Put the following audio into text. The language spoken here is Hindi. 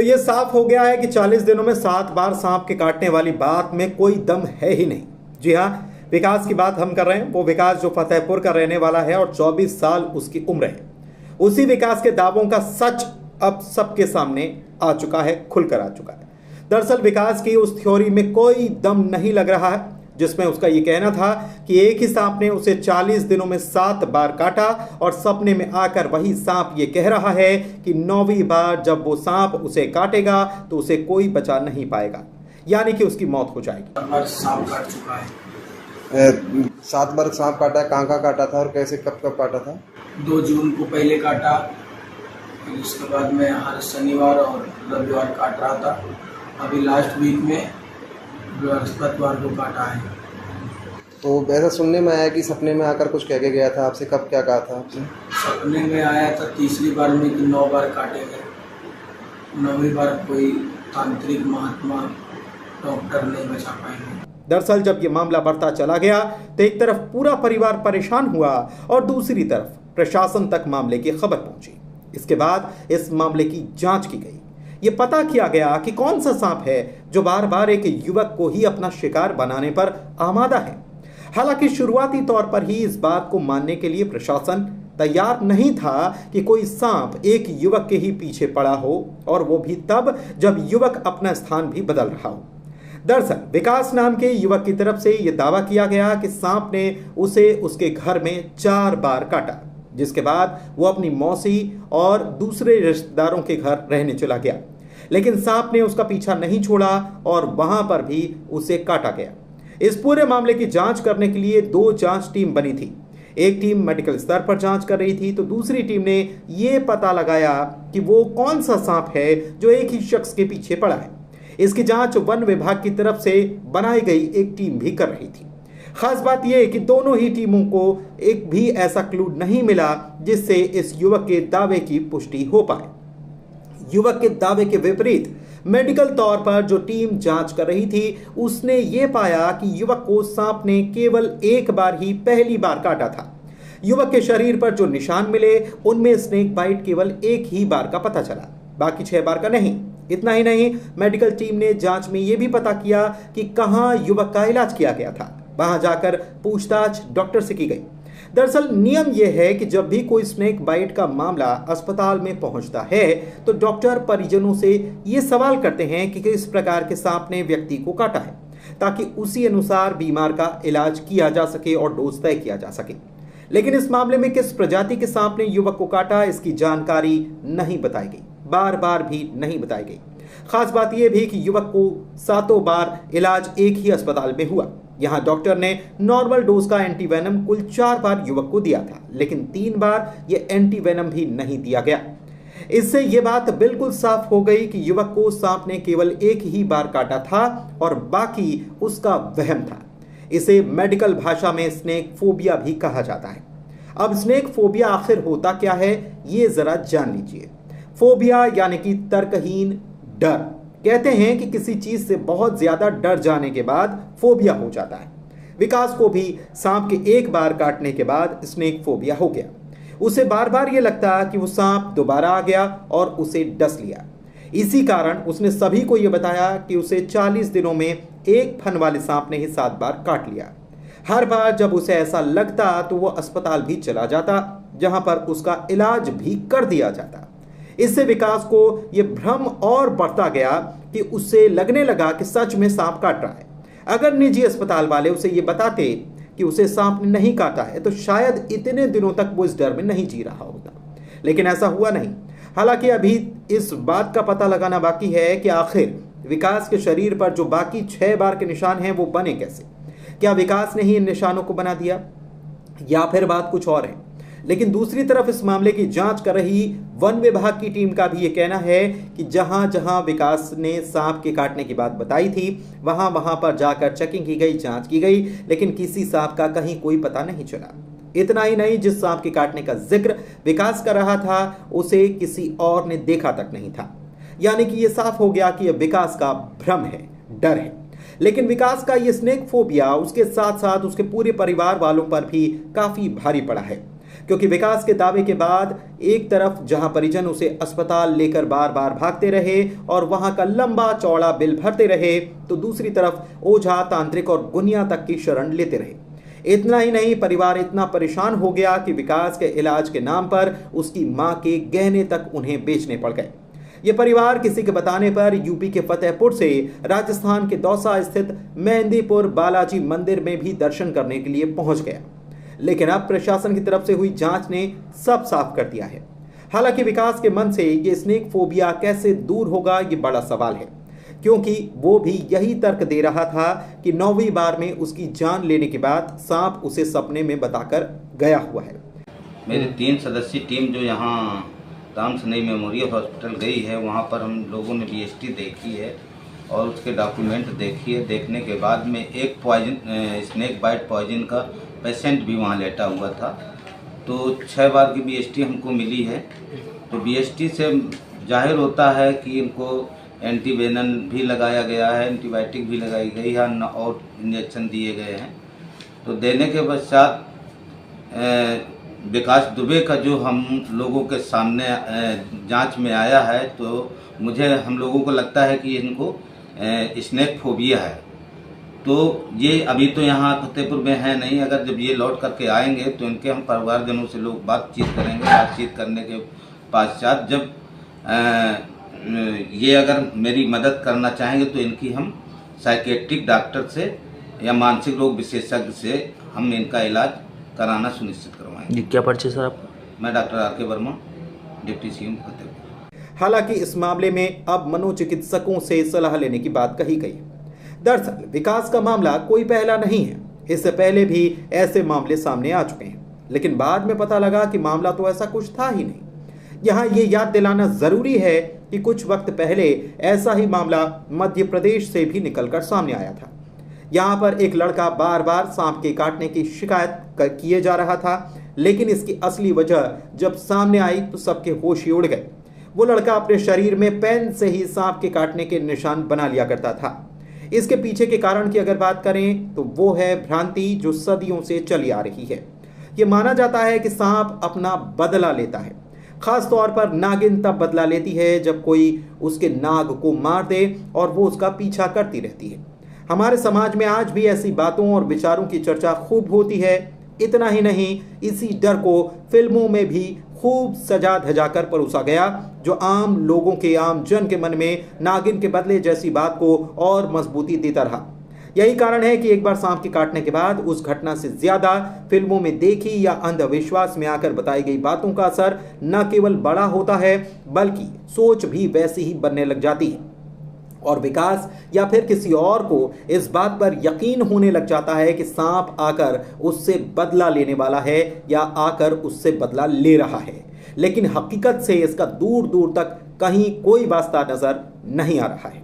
तो ये साफ हो गया है कि 40 दिनों में 7 बार सांप के काटने वाली बात में कोई दम है ही नहीं। जी हाँ, विकास की बात हम कर रहे हैं। वो विकास जो फतेहपुर का रहने वाला है और 24 साल उसकी उम्र है। उसी विकास के दावों का सच अब सबके सामने आ चुका है, खुलकर आ चुका है। दरअसल विकास की उस थ्योरी में कोई दम नहीं लग रहा है जिसमें उसका ये कहना था कि एक ही सांप ने उसे 40 दिनों में 7 बार काटा और सपने में आकर वही सांप ये कह रहा है कि 9वीं बार जब वो सांप उसे काटेगा तो उसे कोई बचा नहीं पाएगा, यानी कि उसकी मौत हो जाएगी। सांप काट चुका है 7 बार सांप काटा है। कहाँ काटा था और कैसे कब काटा था? 2 जून को पहले काटा, फिर उसके बाद में हर शनिवार और रविवार काट रहा था। अभी लास्ट वीक में बृहस्पतिवार को काटा है। तो ऐसा सुनने में आया कि सपने में आकर कुछ कह के गया था आपसे, कब क्या कहा था आपसे? सपने में आया था तीसरी बार में कि 9 बार काटेंगे, 9वीं बार कोई तांत्रिक महात्मा डॉक्टर नहीं बचा पाएंगे। दरअसल जब ये मामला बढ़ता चला गया तो एक तरफ पूरा परिवार परेशान हुआ और दूसरी तरफ प्रशासन तक मामले की खबर पहुंची। इसके बाद इस मामले की जांच की गई। ये पता किया गया कि कौन सा सांप है जो बार बार एक युवक को ही अपना शिकार बनाने पर आमादा है। हालांकि शुरुआती तौर पर ही इस बात को मानने के लिए प्रशासन तैयार नहीं था कि कोई सांप एक युवक के ही पीछे पड़ा हो, और वो भी तब जब युवक अपना स्थान भी बदल रहा हो। दरअसल विकास नाम के युवक की तरफ से यह दावा किया गया कि सांप ने उसे उसके घर में 4 बार काटा, जिसके बाद वो अपनी मौसी और दूसरे रिश्तेदारों के घर रहने चला गया। लेकिन सांप ने उसका पीछा नहीं छोड़ा और वहां पर भी उसे काटा गया। इस पूरे मामले की जांच करने के लिए 2 जांच टीम बनी थी। एक टीम मेडिकल स्तर पर जांच कर रही थी तो दूसरी टीम ने यह पता लगाया कि वो कौन सा सांप है जो एक ही शख्स के पीछे पड़ा है। इसकी जांच वन विभाग की तरफ से बनाई गई एक टीम भी कर रही थी। खास बात यह है कि दोनों ही टीमों को एक भी ऐसा क्लू नहीं मिला जिससे इस युवक के दावे की पुष्टि हो पाए। युवक के दावे के विपरीत मेडिकल तौर पर जो टीम जांच कर रही थी उसने यह पाया कि युवक को सांप ने केवल एक बार ही पहली बार काटा था। युवक के शरीर पर जो निशान मिले उनमें स्नेक बाइट केवल एक ही बार का पता चला, बाकी 6 बार का नहीं। इतना ही नहीं, मेडिकल टीम ने जांच में यह भी पता किया कि कहां युवक का इलाज किया गया था। वहां जाकर पूछताछ डॉक्टर से की गई। दरअसल नियम यह है कि जब भी कोई स्नेक बाइट का मामला अस्पताल में पहुंचता है तो डॉक्टर परिजनों से यह सवाल करते हैं कि किस प्रकार के सांप ने व्यक्ति को काटा है, ताकि उसी अनुसार बीमार का इलाज किया जा सके और डोज तय किया जा सके। लेकिन इस मामले में किस प्रजाति के सांप ने युवक को काटा, इसकी जानकारी नहीं बताई गई, बार बार भी नहीं बताई गई। खास बात यह भी कि युवक को 7 बार इलाज एक ही अस्पताल में हुआ। यहां डॉक्टर ने नॉर्मल डोज का एंटीवेनम कुल 4 बार युवक को दिया था, लेकिन 3 बार यह एंटीवेनम भी नहीं दिया गया। इससे यह बात बिल्कुल साफ हो गई कि युवक को सांप ने केवल एक ही बार काटा था और बाकी उसका वहम था। इसे मेडिकल भाषा में स्नेक फोबिया भी कहा जाता है। अब स्नेक फोबिया आखिर होता क्या है, ये जरा जान लीजिए। फोबिया यानी कि तर्कहीन डर। कहते हैं कि किसी चीज से बहुत ज्यादा डर जाने के बाद फोबिया हो जाता है। विकास को भी सांप के एक बार काटने के बाद स्नेक फोबिया हो गया। उसे बार बार यह लगता कि वो सांप दोबारा आ गया और उसे डस लिया। इसी कारण उसने सभी को यह बताया कि उसे 40 दिनों में एक फन वाले सांप ने ही 7 बार काट लिया। हर बार जब उसे ऐसा लगता तो वो अस्पताल भी चला जाता, जहां पर उसका इलाज भी कर दिया जाता। इससे विकास को यह भ्रम और बढ़ता गया कि उससे लगने लगा कि सच में सांप काट रहा है। अगर निजी अस्पताल वाले उसे यह बताते कि उसे सांप ने नहीं काटा है तो शायद इतने दिनों तक वो इस डर में नहीं जी रहा होता, लेकिन ऐसा हुआ नहीं। हालांकि अभी इस बात का पता लगाना बाकी है कि आखिर विकास के शरीर पर जो बाकी 6 बार के निशान हैं वो बने कैसे। क्या विकास ने ही इन निशानों को बना दिया या फिर बात कुछ और है। लेकिन दूसरी तरफ इस मामले की जांच कर रही वन विभाग की टीम का भी ये कहना है कि जहां जहां विकास ने सांप के काटने की बात बताई थी वहां वहां पर जाकर चेकिंग की गई, जांच की गई, लेकिन किसी सांप का कहीं कोई पता नहीं चला। इतना ही नहीं, जिस सांप के काटने का जिक्र विकास कर रहा था उसे किसी और ने देखा तक नहीं था। यानी कि यह साफ हो गया कि यह विकास का भ्रम है, डर है। लेकिन विकास का यह स्नेक फोबिया उसके साथ साथ उसके पूरे परिवार वालों पर भी काफी भारी पड़ा है। क्योंकि विकास के दावे के बाद एक तरफ जहां परिजन उसे अस्पताल लेकर बार बार भागते रहे और वहां का लंबा चौड़ा बिल भरते रहे, तो दूसरी तरफ ओझा, तांत्रिक और गुनिया तक की शरण लेते रहे। इतना ही नहीं, परिवार इतना परेशान हो गया कि विकास के इलाज के नाम पर उसकी मां के गहने तक उन्हें बेचने पड़ गए। ये परिवार किसी के बताने पर यूपी के फतेहपुर से राजस्थान के दौसा स्थित मेहंदीपुर बालाजी मंदिर में भी दर्शन करने के लिए पहुंच गया। लेकिन अब प्रशासन की तरफ से हुई जांच ने सब साफ कर दिया है। हालांकि विकास के मन से ये स्नेक फोबिया कैसे दूर होगा, ये बड़ा सवाल है, क्योंकि वो भी यही तर्क दे रहा था कि 9वीं बार में उसकी जान लेने के बाद सांप उसे सपने में बताकर गया हुआ है। मेरी 3 सदस्यीय टीम जो यहाँ राम सनई मेमोरियल हॉस्पिटल गई है, वहाँ पर हम लोगों ने BST देखी है और उसके डॉक्यूमेंट देखी है। देखने के बाद में एक स्नेक बाइट पॉइजन का पेशेंट भी वहाँ लेटा हुआ था। तो 6 बार की BST हमको मिली है। तो BST से जाहिर होता है कि इनको एंटीवेनम भी लगाया गया है, एंटीबायोटिक भी लगाई गई है और इंजेक्शन दिए गए हैं। तो देने के पश्चात विकास दुबे का जो हम लोगों के सामने जांच में आया है, तो हम लोगों को लगता है कि इनको स्नेक फोबिया है। तो ये अभी तो यहाँ फतेहपुर में है नहीं, अगर जब ये लौट करके आएंगे तो इनके हम परिवारजनों से लोग बातचीत करेंगे। बातचीत करने के पश्चात जब ये अगर मेरी मदद करना चाहेंगे तो इनकी हम साइकेट्रिक डॉक्टर से या मानसिक रोग विशेषज्ञ से हम इनका इलाज कराना सुनिश्चित करवाएंगे। जी, क्या परिचय सर आपका? मैं doctor RK Verma, deputy CM Fatehpur. हालांकि इस मामले में अब मनोचिकित्सकों से सलाह लेने की बात कही गई। दरअसल विकास का मामला कोई पहला नहीं है, इससे पहले भी ऐसे मामले सामने आ चुके हैं, लेकिन बाद में पता लगा कि मामला तो ऐसा कुछ था ही नहीं। यहाँ ये याद दिलाना जरूरी है कि कुछ वक्त पहले ऐसा ही मामला मध्य प्रदेश से भी निकलकर सामने आया था। यहाँ पर एक लड़का बार बार सांप के काटने की शिकायत किए जा रहा था, लेकिन इसकी असली वजह जब सामने आई तो सबके होश ही उड़ गए। वो लड़का अपने शरीर में पेन से ही सांप के काटने के निशान बना लिया करता था। इसके पीछे के कारण की अगर बात करें तो वो है भ्रांति जो सदियों से चली आ रही है। ये माना जाता है कि सांप अपना बदला लेता है। खास तौर पर नागिन तब बदला लेती है जब कोई उसके नाग को मार दे और वो उसका पीछा करती रहती है। हमारे समाज में आज भी ऐसी बातों और विचारों की चर्चा खूब होती है। इतना ही नहीं, इसी डर को फिल्मों में भी खूब सजा धजा कर परोसा गया, जो आम लोगों के, आम जन के मन में नागिन के बदले जैसी बात को और मजबूती देता रहा। यही कारण है कि एक बार सांप के काटने के बाद उस घटना से ज्यादा फिल्मों में देखी या अंधविश्वास में आकर बताई गई बातों का असर न केवल बड़ा होता है, बल्कि सोच भी वैसी ही बनने लग जाती है और विकास या फिर किसी और को इस बात पर यकीन होने लग जाता है कि सांप आकर उससे बदला लेने वाला है या आकर उससे बदला ले रहा है। लेकिन हकीकत से इसका दूर दूर तक कहीं कोई वास्ता नजर नहीं आ रहा है।